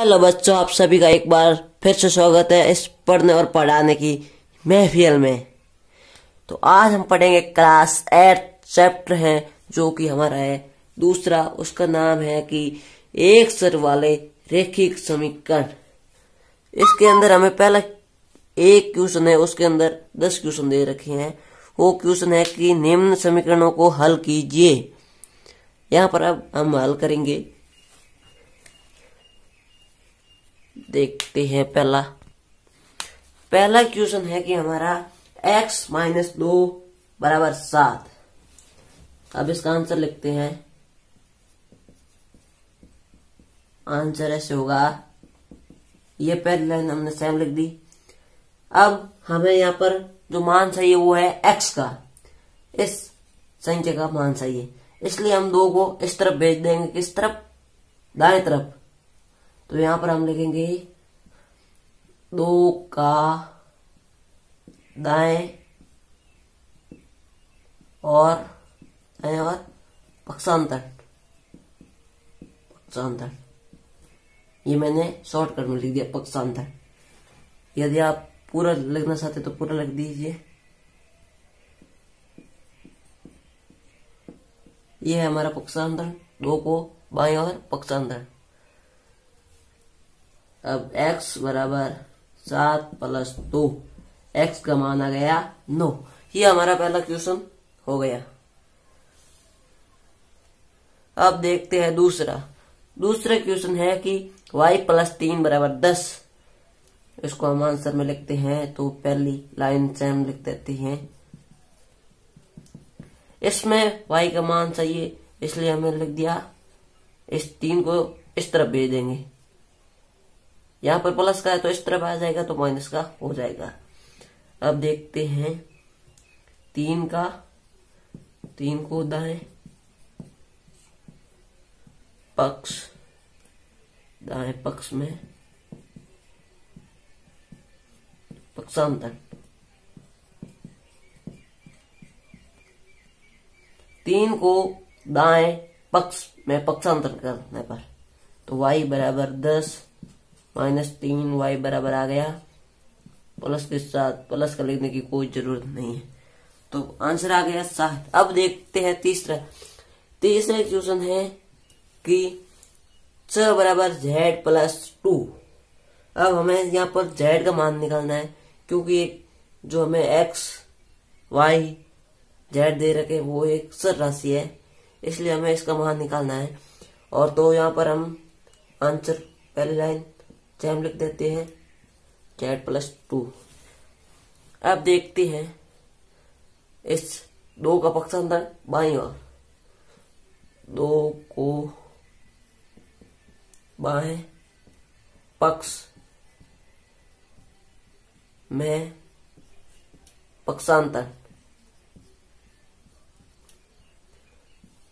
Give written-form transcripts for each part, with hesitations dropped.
Hello बच्चों, आप सभी का एक बार फिर से स्वागत है इस पढ़ने और पढ़ाने की महफिल में। तो आज हम पढ़ेंगे क्लास 8 चैप्टर है जो कि हमारा है दूसरा। उसका नाम है कि एक स्तर वाले रैखिक समीकरण। इसके अंदर हमें पहला एक क्वेश्चन है, उसके अंदर 10 क्वेश्चन दे रखे हैं। वो क्वेश्चन है कि निम्न समीकरणों को हल कीजिए। यहाँ पर अब हम हल करेंगे। देखते हैं पहला क्वेश्चन है कि हमारा x - 2 = 7। अब इसका आंसर लिखते हैं। आंसर ऐसे होगा, ये पहली लाइन हमने सेम लिख दी। अब हमें यहाँ पर जो मान चाहिए वो है x का, इस संख्या का मान चाहिए, इसलिए हम 2 को इस तरफ भेज देंगे। किस तरफ? दाएं तरफ। तो यहां पर हम लिखेंगे 2 का दाएं और पक्षांतर। ये मैंने शॉर्टकट में लिख दिया पक्षांतर। यदि आप पूरा लिखना चाहते तो पूरा लिख दीजिए। ये है हमारा पक्षांतर, 2 को बाएं और पक्षांतर। अब x = 7 + 2, x का मान आ गया 9। ये हमारा पहला क्वेश्चन हो गया। अब देखते हैं दूसरा क्वेश्चन है कि y + 3 = 10। इसको हम आंसर में लिखते हैं, तो पहली लाइन से हम लिख देते हैं। इसमें y का मान चाहिए, इसलिए हमने लिख दिया। इस 3 को इस तरफ भेज देंगे। यहाँ पर प्लस का है तो इस तरफ आ जाएगा, तो माइनस का हो जाएगा। अब देखते हैं 3 को दाएं पक्ष में पक्षांतर। 3 को दाएं पक्ष में पक्षांतर करने पर तो y = 10 - 3 y बराबर आ गया प्लस के साथ। प्लस का लिखने की कोई जरूरत नहीं है, तो आंसर आ गया 7। अब देखते हैं तीसरा क्वेश्चन है कि च = z + 2। अब हमें यहाँ पर z का मान निकालना है, क्योंकि जो हमें x y z दे रखे वो एक चर राशि है, इसलिए हमें इसका मान निकालना है। और तो यहाँ पर हम आंसर पहली लाइन से हम लिख देते हैं z + 2। अब देखते हैं इस 2 का पक्षांतर बाईं ओर। 2 को बाएं पक्ष में पक्षांतर,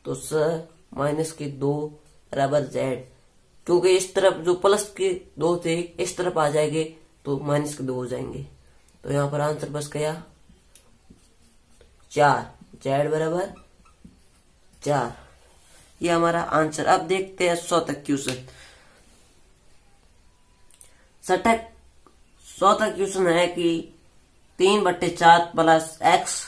तो स -2 = z। क्योंकि इस तरफ जो प्लस के 2 थे इस तरफ आ जाएंगे तो -2 हो जाएंगे। तो यहाँ पर आंसर बस गया 4, z = 4। ये हमारा आंसर। अब देखते हैं चौथा क्वेश्चन। चौथा क्वेश्चन है कि 3/4 + x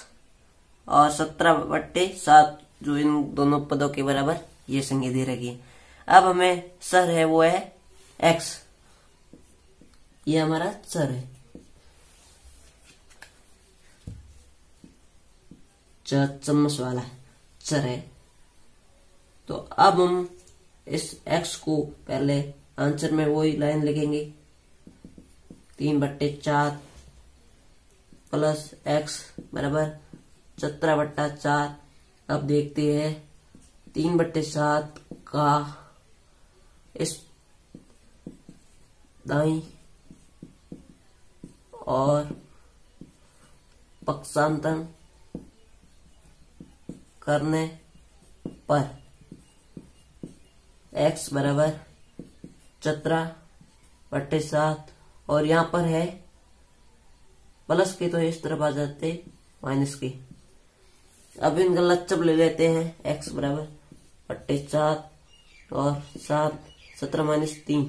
और 17/7 जो इन दोनों पदों के बराबर ये संख्या दे रखी है। अब हमें चर है वो है x। ये हमारा चर है, चम्मच वाला चर है। तो अब हम इस x को पहले आंसर में वही लाइन लिखेंगे, 3/4 + x = 17/4। अब देखते हैं 3/7 का इस दाईं और पक्षांतर करने पर x = 17/7 और यहाँ पर है प्लस के, तो इस तरफ आ जाते माइनस के। अब इनका लच्छब ले लेते हैं। x = 4 और 7 17 - 3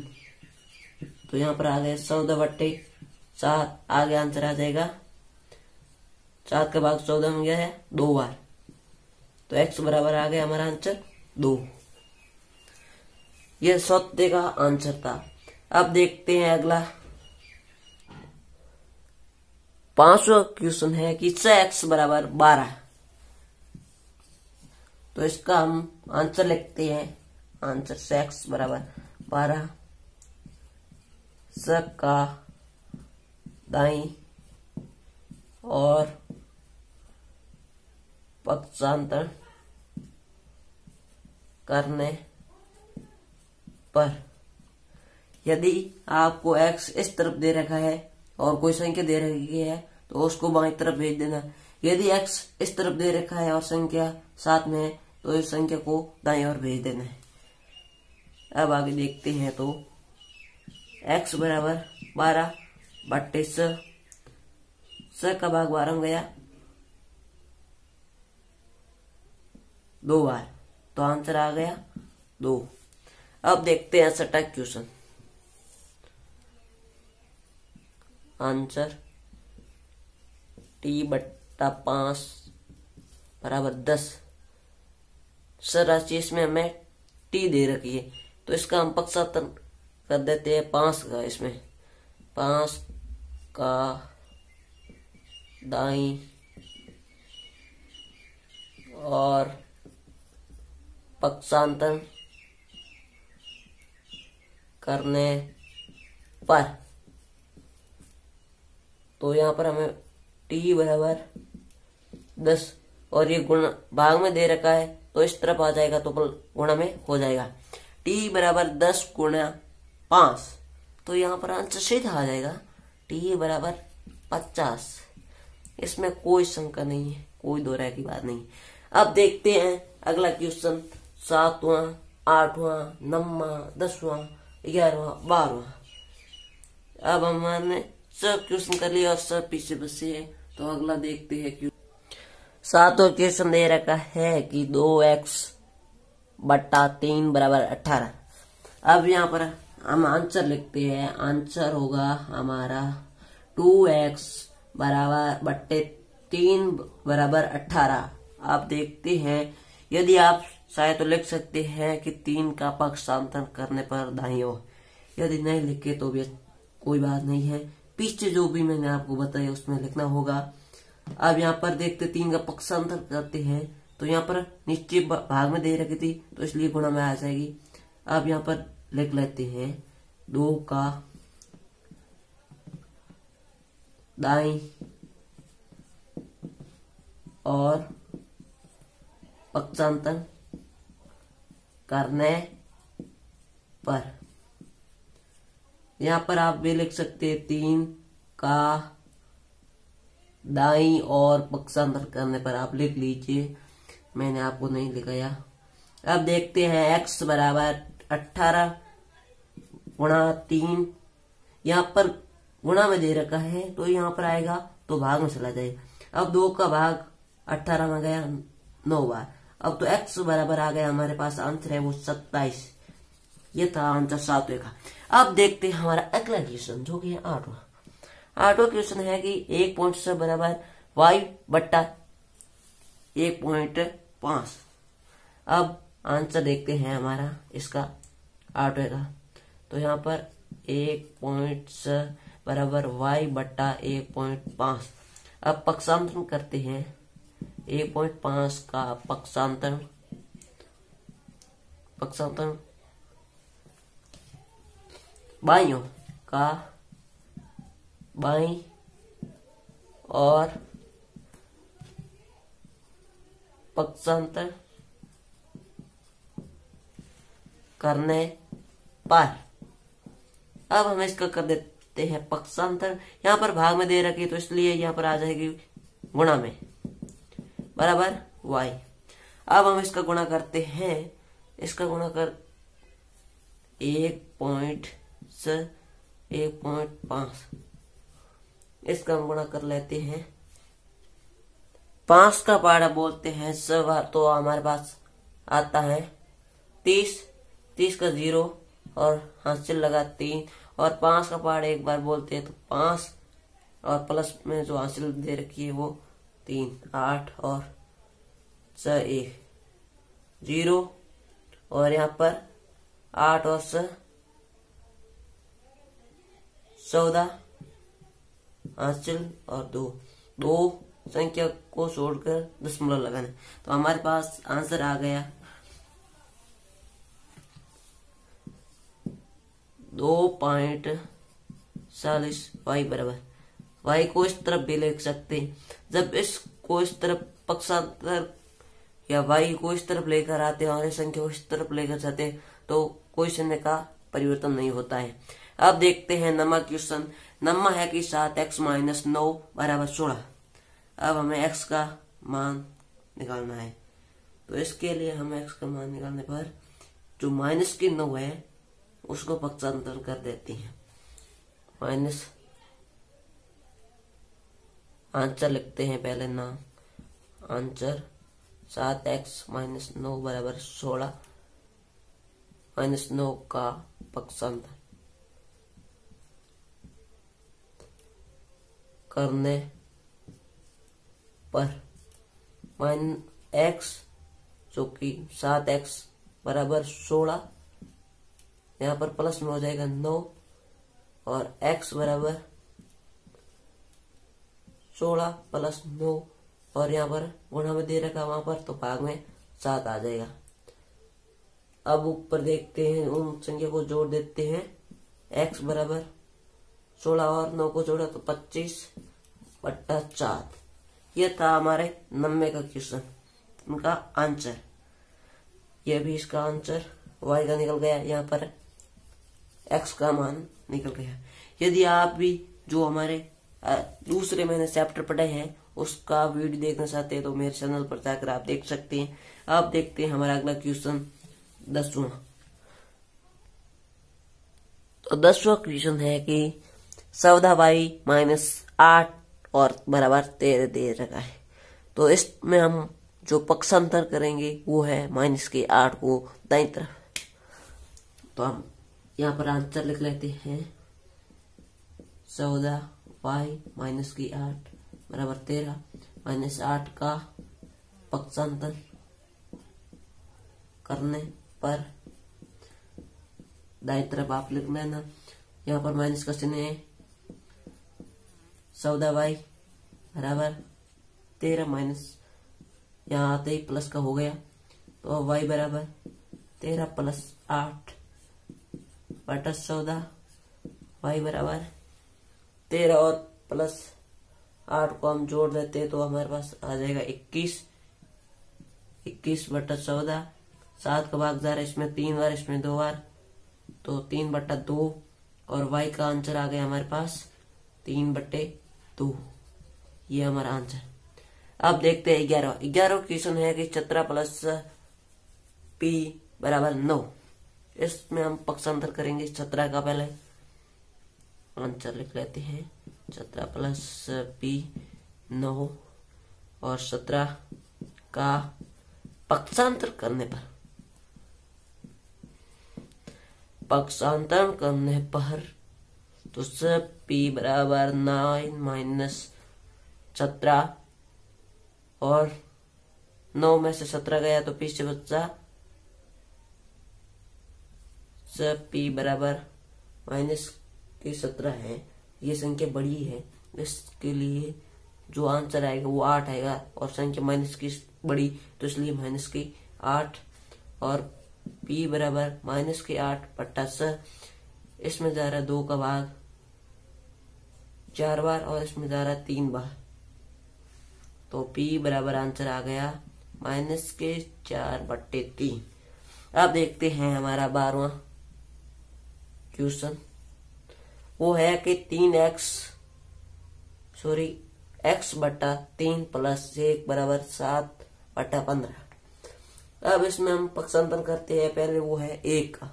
तो यहाँ पर आ गया 14/4, आगे आंसर आ जाएगा 7 का भाग 14 में गया है 2 बार, तो x बराबर आ गया हमारा आंसर 2। यह सौते का आंसर था। अब देखते हैं अगला 5वां क्वेश्चन है कि x बराबर 12, तो इसका हम आंसर लिखते हैं। आंसर x बराबर 12, का दाई और पक्षांतर करने पर, यदि आपको x इस तरफ दे रखा है और कोई संख्या दे रखी है तो उसको बाईं तरफ भेज देना। यदि x इस तरफ दे रखा है और संख्या साथ में है तो इस संख्या को दाईं ओर भेज देना है। अब आगे देखते हैं तो x बराबर 12/6, का भाग 12 में गया 2 बार, तो आंसर आ गया 2। अब देखते हैं 6वां क्वेश्चन। आंसर t/5 बराबर 10। सर राशि इसमें हमें t दे रखी है, तो इसका हम पक्षांतर कर देते हैं 5 का। इसमें 5 का दाईं और पक्षांतर करने पर, तो यहाँ पर हमें t बराबर 10 और ये गुणा भाग में दे रखा है तो इस तरफ आ जाएगा तो गुणा में हो जाएगा। t बराबर 10 गुणा 5, तो यहाँ पर आंसर सीधा आ जाएगा t बराबर 50। इसमें कोई शंका नहीं है, कोई दो राय की बात नहीं। अब देखते हैं अगला क्वेश्चन 7वां, 8वां, 9वां, 10वां, 11वां, 12वां। अब हमने सब क्वेश्चन कर लिया और सब पीछे बचे है, तो अगला देखते हैं। 7वां क्वेश्चन दे रखा है कि 2x/3 बराबर 18। अब यहाँ पर हम आंसर लिखते हैं। आंसर होगा हमारा 2x/3 बराबर 18। आप देखते हैं, यदि आप चाहे तो लिख सकते हैं कि 3 का पक्षांतर करने पर दाईं ओर, यदि नहीं लिखे तो भी कोई बात नहीं है, पीछे जो भी मैंने आपको बताया उसमें लिखना होगा। अब यहाँ पर देखते 3 का पक्षांतर करते हैं, तो यहाँ पर नीचे भाग में दे रखी थी तो इसलिए गुणा में आ जाएगी। अब यहाँ पर लिख लेते हैं 2 का दाईं और पक्षांतर करने पर, यहाँ पर आप भी लिख सकते हैं 3 का दाईं और पक्षांतर करने पर, आप लिख लीजिए, मैंने आपको नहीं लिखाया। अब देखते हैं x बराबर 18 गुणा 3, यहाँ पर गुणा में दे रखा है तो यहाँ पर आएगा तो भाग में चला जाएगा। अब 2 का भाग 18 में गया 9 बार, अब तो x बराबर आ गया, हमारे पास आंसर है वो 27। ये था आंसर 7वें का। अब देखते हैं हमारा अगला क्वेश्चन जो कि है 8वां क्वेश्चन है कि 1 पॉइंट से बराबर y/1.5। अब आंसर देखते हैं हमारा इसका 8वें का। तो यहाँ पर 1 पॉइंट से बराबर y/1.5। अब पक्षांतर करते हैं। 1.5 का पक्षांतर बाईं ओर का बाईं और पक्षांतर करने पर। अब हम इसका कर देते हैं पक्षांतर। यहाँ पर भाग में दे रखी तो इसलिए यहाँ पर आ जाएगी गुणा में बराबर y। अब हम इसका गुणा करते हैं। इसका गुणा कर 1.5 इसका हम गुणा कर लेते हैं। 5 का पाड़ा बोलते हैं बार, तो हमारे पास आता है 30 का 0 और हासिल लगा 3 और 5 का पार्ट एक बार बोलते हैं तो 5 और प्लस में जो हासिल दे रखी है वो 3, 8 और 6 1 0 और यहाँ पर 8 और 6 14 हासिल और 2 संख्या को छोड़कर दशमलव लगाना। तो हमारे पास आंसर आ गया 2.40 y बराबर। y को इस तरफ भी लिख सकते हैं। जब इसको इस तरफ पक्षांतर या y को इस तरफ लेकर आते हैं और इस संख्या को इस तरफ लेकर जाते हैं तो कोई चिन्ह का परिवर्तन नहीं होता है। अब देखते हैं नम्मा क्वेश्चन। नम्मा है कि 7x - 9 बराबर 16। अब हमें x का मान निकालना है। तो इसके लिए हम x का मान निकालने पर जो माइनस की 9 है उसको पक्षांतर कर देते हैं। माइनस आंसर लिखते हैं पहले नाम आंसर 7x - 9 बराबर 16 -9 का पक्षांतर करने पर x जो कि 7x बराबर 16 यहाँ पर प्लस में हो जाएगा 9 और x बराबर 16 + 9 और यहाँ पर गुणा में दे रखा वहां पर तो भाग में 7 आ जाएगा। अब ऊपर देखते हैं उन संख्या को जोड़ देते हैं। x बराबर 16 और 9 को जोड़ा तो 25/4। यह था हमारे 90 का क्वेश्चन, उनका आंसर। यह भी इसका आंसर y का निकल गया, यहाँ पर x का मान निकल गया। यदि आप भी जो हमारे दूसरे महीने चैप्टर पढ़े हैं उसका वीडियो देखना चाहते हैं तो मेरे चैनल पर जाकर आप देख सकते हैं। आप देखते हैं हमारा अगला क्वेश्चन 10वां। तो 10वां क्वेश्चन है कि 14y - 8 और बराबर 13 दे रखा है। तो इसमें हम जो पक्षांतर करेंगे वो है -8 को दाईं तरफ। तो हम यहाँ पर आंसर लिख लेते हैं 14y - 8 बराबर 13 -8 का पक्षांतर करने पर दाईं तरफ आप लिख लेना। यहाँ पर माइनस का चिन्ह है। 14y बराबर 13 माइनस यहाँ आते ही प्लस का हो गया तो y बराबर 13 + 8 बटा 14। y बराबर 13 और प्लस 8 को हम जोड़ देते हैं तो हमारे पास आ जाएगा 21/14। 7 का भाग जा रहा है इसमें 3 बार, इसमें 2 बार, तो 3/2 और y का आंसर आ गया हमारे पास 3/2। ये हमारा आंसर। अब देखते हैं 11वां क्वेश्चन है कि 17 + p बराबर 9। इसमें हम पक्षांतर करेंगे 17 का। पहले आंसर लिख लेते हैं 17 + p 9 और 17 का पक्षांतर करने पर तो सब p बराबर 9 - 17 और 9 में से 17 गया तो पीछे बचा सब p बराबर -17 है। ये संख्या बड़ी है, इसके लिए जो आंसर आएगा वो 8 आएगा और संख्या माइनस की बड़ी तो इसलिए -8 और p बराबर -8/6। इसमें जा रहा 2 का भाग 4 बार और इसमें जा रहा 3 बार, तो p बराबर आंसर आ गया -4/3। अब देखते हैं हमारा 12वां क्वेश्चन। वो है कि x/3 + 1 बराबर 7/15। अब इसमें हम पक्षांतर करते हैं। पहले वो है 1 का।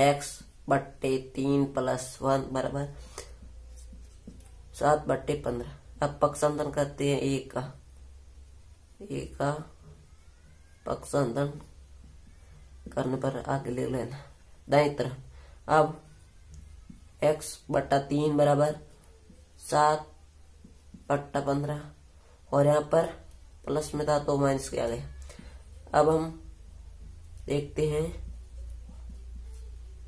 x/3 + 1 बराबर 7/15। अब पक्षांतर करते हैं 1 का पक्षांतर करने पर आगे ले लेना दाईं तरफ। अब x/3 बराबर 7/15 और यहाँ पर प्लस में था तो माइनस किया गया। अब हम देखते हैं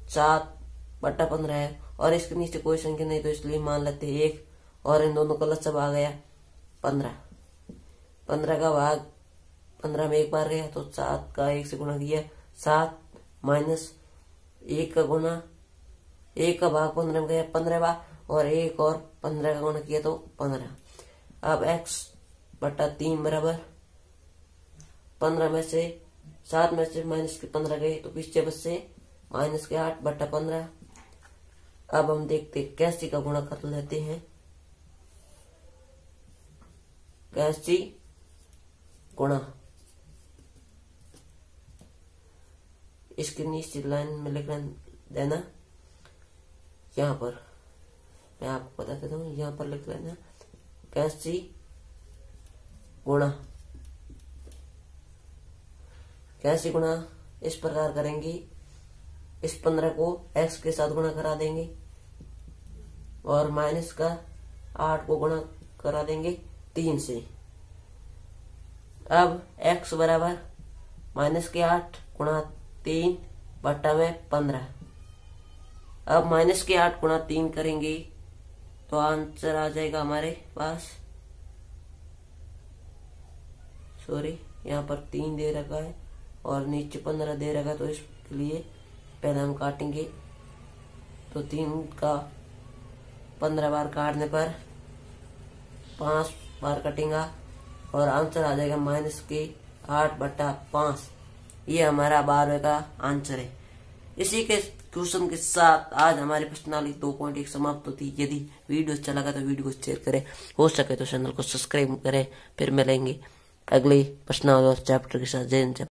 7/15 है और इसके नीचे कोई संख्या नहीं तो इसलिए मान लेते हैं 1 और इन दोनों का लसागु आ गया 15। 15 का भाग 15 में 1 बार गया तो 7 का 1 से गुणा किया 7 माइनस 1 का गुणा 1 का भाग 15 में गया 15 बार और 1 और 15 का गुणा किया तो 15। अब x/3 बराबर 15 में से 7 में से माइनस के 15 गए तो पीछे बचे माइनस के 8/15। अब हम देखते कैसी का गुणा कर लेते हैं। कैसी गुणा इसके नीचे लाइन में लिख देना। यहाँ पर मैं आपको बता देता हूँ, यहाँ पर लिख लेना कैसी गुणा। कैसी गुणा इस प्रकार करेंगे, इस 15 को x के साथ गुणा करा देंगे और माइनस का 8 को गुणा करा देंगे 3 से। अब x बराबर माइनस के 8 गुणा 3 बट्टा में 15। अब माइनस के 8 गुणा 3 करेंगे तो आंसर आ जाएगा हमारे पास, सॉरी यहाँ पर 3 दे रखा है और नीचे 15 दे रखा है तो इसके लिए पहले हम काटेंगे। तो 3 का 15 बार काटने पर 5 बार कटेगा और आंसर आ जाएगा माइनस के 8/5। ये हमारा 12वें का आंसर है। इसी के क्वेश्चन के साथ आज हमारी प्रश्नावली 2.1 समाप्त होती है। यदि वीडियो अच्छा लगा तो वीडियो को शेयर करें, हो सके तो चैनल को सब्सक्राइब करें। फिर मिलेंगे अगली प्रश्नावली चैप्टर के साथ। जय हिंद।